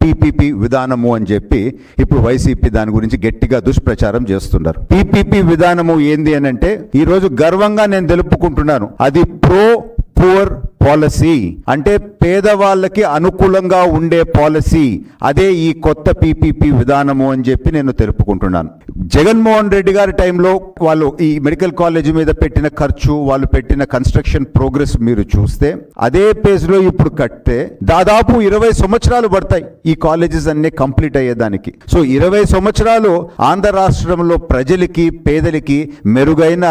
PPP విధానము అని చెప్పి ఇప్పుడు వైసీపీ దాని గురించి గట్టిగా దుష్ప్రచారం చేస్తున్నారు. పీపీపీ విధానము ఏంది అని అంటే ఈరోజు గర్వంగా నేను తెలుపుకుంటున్నాను, అది ప్రో పూర్ పాలసీ, అంటే పేదవాళ్ళకి అనుకూలంగా ఉండే పాలసీ. అదే ఈ కొత్త పీపీపీ విధానము అని చెప్పి నేను తెలుపుకుంటున్నాను. జగన్మోహన్ రెడ్డి గారి టైంలో వాళ్ళు ఈ మెడికల్ కాలేజ్ మీద పెట్టిన ఖర్చు, వాళ్ళు పెట్టిన కన్స్ట్రక్షన్ ప్రోగ్రెస్ మీరు చూస్తే అదే పేజ్లో ఇప్పుడు కడితే దాదాపు 20 సంవత్సరాలు పడతాయి ఈ కాలేజెస్ అన్నీ కంప్లీట్ అయ్యేదానికి. సో 20 సంవత్సరాలు ఆంధ్ర రాష్ట్రంలో ప్రజలకి, పేదలకి మెరుగైన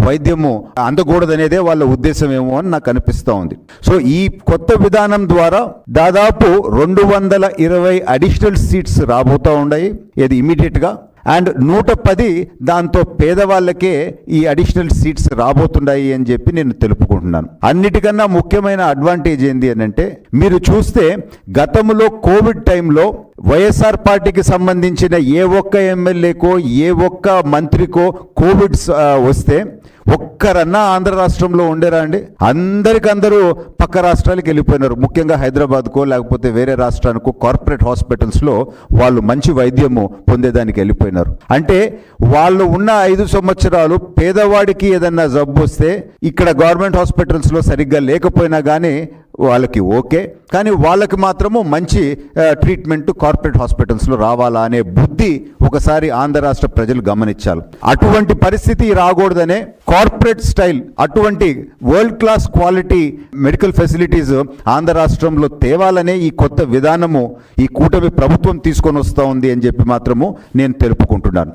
వైద్యము అందకూడదనేదే వాళ్ళ ఉద్దేశమేమో అని నాకు అనిపిస్తూ ఉంది. సో ఈ కొత్త విధానం ద్వారా దాదాపు 220 అడిషనల్ సీట్స్ రాబోతూ ఉన్నాయి, ఇది ఇమీడియట్గా. అండ్ 110 దాంతో పేదవాళ్ళకే ఈ అడిషనల్ సీట్స్ రాబోతున్నాయి అని చెప్పి నేను తెలుపుకుంటున్నాను. అన్నిటికన్నా ముఖ్యమైన అడ్వాంటేజ్ ఏంటి అని అంటే మీరు చూస్తే గతంలో కోవిడ్ టైంలో వైఎస్ఆర్ పార్టీకి సంబంధించిన ఏ ఒక్క ఎమ్మెల్యేకో ఏ ఒక్క మంత్రికో కోవిడ్ వస్తే ఒక్కరన్నా ఆంధ్ర రాష్ట్రంలో ఉండేరా అండి? అందరికందరూ పక్క రాష్ట్రాలకు వెళ్ళిపోయినారు. ముఖ్యంగా హైదరాబాద్కో లేకపోతే వేరే రాష్ట్రానికో కార్పొరేట్ హాస్పిటల్స్లో వాళ్ళు మంచి వైద్యము పొందేదానికి వెళ్ళిపోయినారు. అంటే వాళ్ళు ఉన్న 5 సంవత్సరాలు పేదవాడికి ఏదన్నా జబ్బు వస్తే ఇక్కడ గవర్నమెంట్ హాస్పిటల్స్లో సరిగ్గా లేకపోయినా కానీ వాళ్ళకి ఓకే, కానీ వాళ్ళకి మాత్రము మంచి ట్రీట్మెంట్ కార్పొరేట్ హాస్పిటల్స్లో రావాలా అనే బుద్ధి ఒకసారి ఆంధ్ర రాష్ట్ర ప్రజలు గమనించాలి. అటువంటి పరిస్థితి రాకూడదనే కార్పొరేట్ స్టైల్, అటువంటి world class quality medical facilities Andhra రాష్ట్రంలో తేవాలనే ఈ కొత్త విధానము ఈ కూటమి ప్రభుత్వం తీసుకొని వస్తూ ఉంది అని చెప్పి మాత్రము నేను తెలుపుకుంటున్నాను.